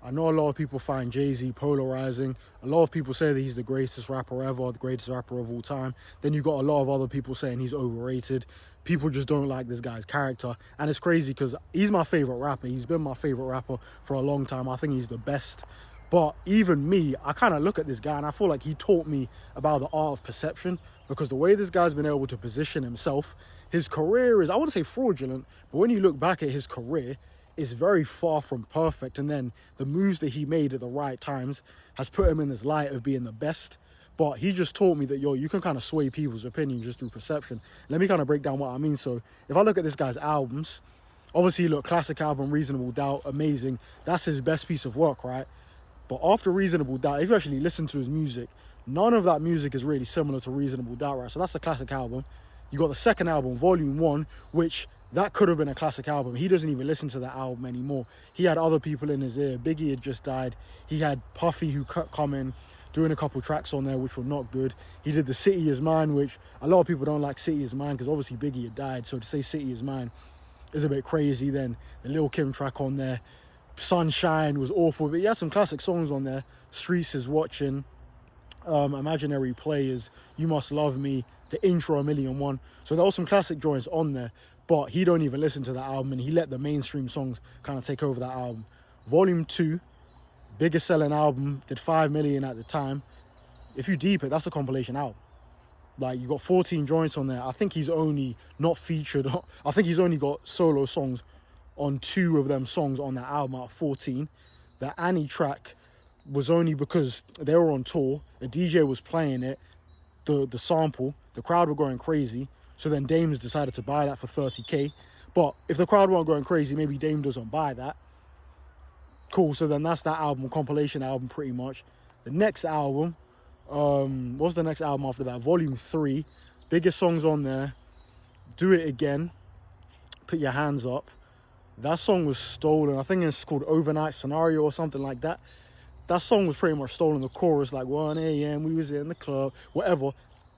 I know a lot of people find Jay-Z polarizing. A lot of people say that he's the greatest rapper ever, the greatest rapper of all time. Then you got a lot of other people saying he's overrated. People just don't like this guy's character. And it's crazy because he's my favorite rapper. He's been my favorite rapper for a long time. I think he's the best. But even me, I kind of look at this guy and I feel like he taught me about the art of perception, because the way this guy's been able to position himself, his career is, I wouldn't say fraudulent, but when you look back at his career, it's very far from perfect. And then the moves that he made at the right times has put him in this light of being the best. But he just taught me that, yo, you can kind of sway people's opinion just through perception. Let me kind of break down what I mean. So if I look at this guy's albums, obviously, look, classic album, Reasonable Doubt, amazing. That's his best piece of work, right? But after Reasonable Doubt, if you actually listen to his music, none of that music is really similar to Reasonable Doubt, right? So that's a classic album. You got the second album, Volume 1, which that could have been a classic album. He doesn't even listen to that album anymore. He had other people in his ear. Biggie had just died. He had Puffy, who kept coming, doing a couple tracks on there which were not good. He did the City Is Mine, which a lot of people don't like City Is Mine because obviously Biggie had died. So to say City Is Mine is a bit crazy. Then the Lil Kim track on there, Sunshine, was awful. But he had some classic songs on there. Streets Is Watching, Imaginary Players, You Must Love Me, the intro, 1,000,001. So there was some classic joints on there, but he don't even listen to that album, and he let the mainstream songs kind of take over that album. Volume 2, biggest selling album, did 5 million at the time. If you deep it, that's a compilation album. Like, you got 14 joints on there. I think he's only not featured. I think he's only got solo songs on 2 of them songs on that album out of 14. The Annie track was only because they were on tour. The DJ was playing it, the sample. The crowd were going crazy. So then Dames decided to buy that for 30K. But if the crowd weren't going crazy, maybe Dame doesn't buy that. Cool, so then that's that album, compilation album pretty much. The next album, what's the next album after that? Volume 3, biggest songs on there. Do It Again, Put Your Hands Up. That song was stolen. I think it's called Overnight Scenario or something like that. That song was pretty much stolen. The chorus, like 1 a.m., we was in the club, whatever.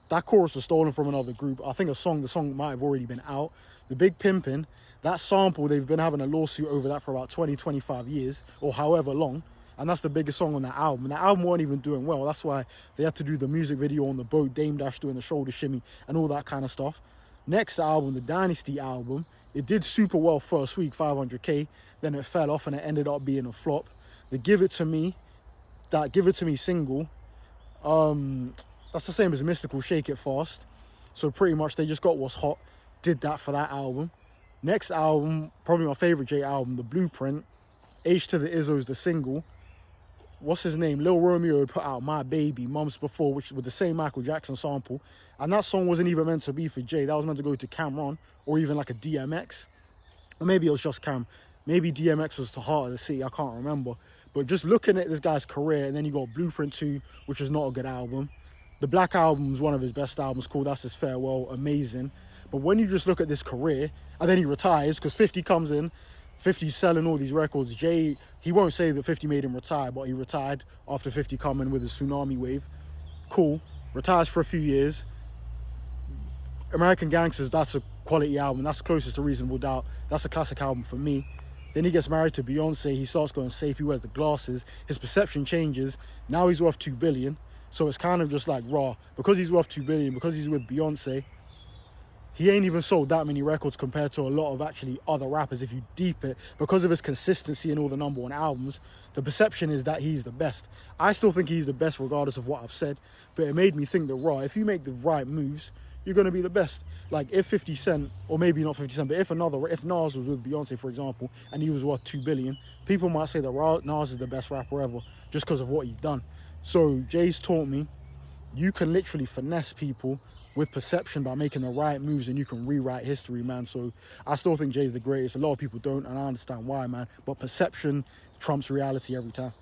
That chorus was stolen from another group. I think the song might have already been out. The Big Pimpin', that sample, they've been having a lawsuit over that for about 20, 25 years, or however long. And that's the biggest song on that album. And the album weren't even doing well. That's why they had to do the music video on the boat, Dame Dash doing the shoulder shimmy and all that kind of stuff. Next album, the Dynasty album, it did super well first week, 500K. Then it fell off and it ended up being a flop. The Give It To Me single, that's the same as Mystical, Shake It Fast. So pretty much they just got what's hot, did that for that album. Next album, probably my favorite J album, The Blueprint. H to the Izzo's the single. What's his name? Lil Romeo had put out My Baby months before, which with the same Michael Jackson sample. And that song wasn't even meant to be for Jay. That was meant to go to Cameron or even like a DMX. Or maybe it was just Cam. Maybe DMX was to Heart of the City. I can't remember. But just looking at this guy's career, and then you got Blueprint 2, which is not a good album. The Black Album is one of his best albums, called That's His Farewell, amazing. But when you just look at this career, and then he retires, because 50 comes in, 50's selling all these records. Jay, he won't say that 50 made him retire, but he retired after 50 coming with his Tsunami Wave. Cool. Retires for a few years. American Gangsters, that's a quality album. That's closest to Reasonable Doubt. That's a classic album for me. Then he gets married to Beyonce. He starts going safe. He wears the glasses. His perception changes. Now he's worth $2 billion. So it's kind of just like raw. Because he's worth $2 billion, because he's with Beyonce, he ain't even sold that many records compared to a lot of actually other rappers. If you deep it, because of his consistency in all the #1 albums, the perception is that he's the best. I still think he's the best regardless of what I've said. But it made me think that raw, if you make the right moves, you're going to be the best. Like if 50 Cent, or maybe not 50 Cent, but if Nas was with Beyonce, for example, and he was worth $2 billion, people might say that Nas is the best rapper ever just because of what he's done. So Jay's taught me you can literally finesse people with perception by making the right moves, and you can rewrite history, man. So I still think Jay's the greatest. A lot of people don't, and I understand why, man. But perception trumps reality every time.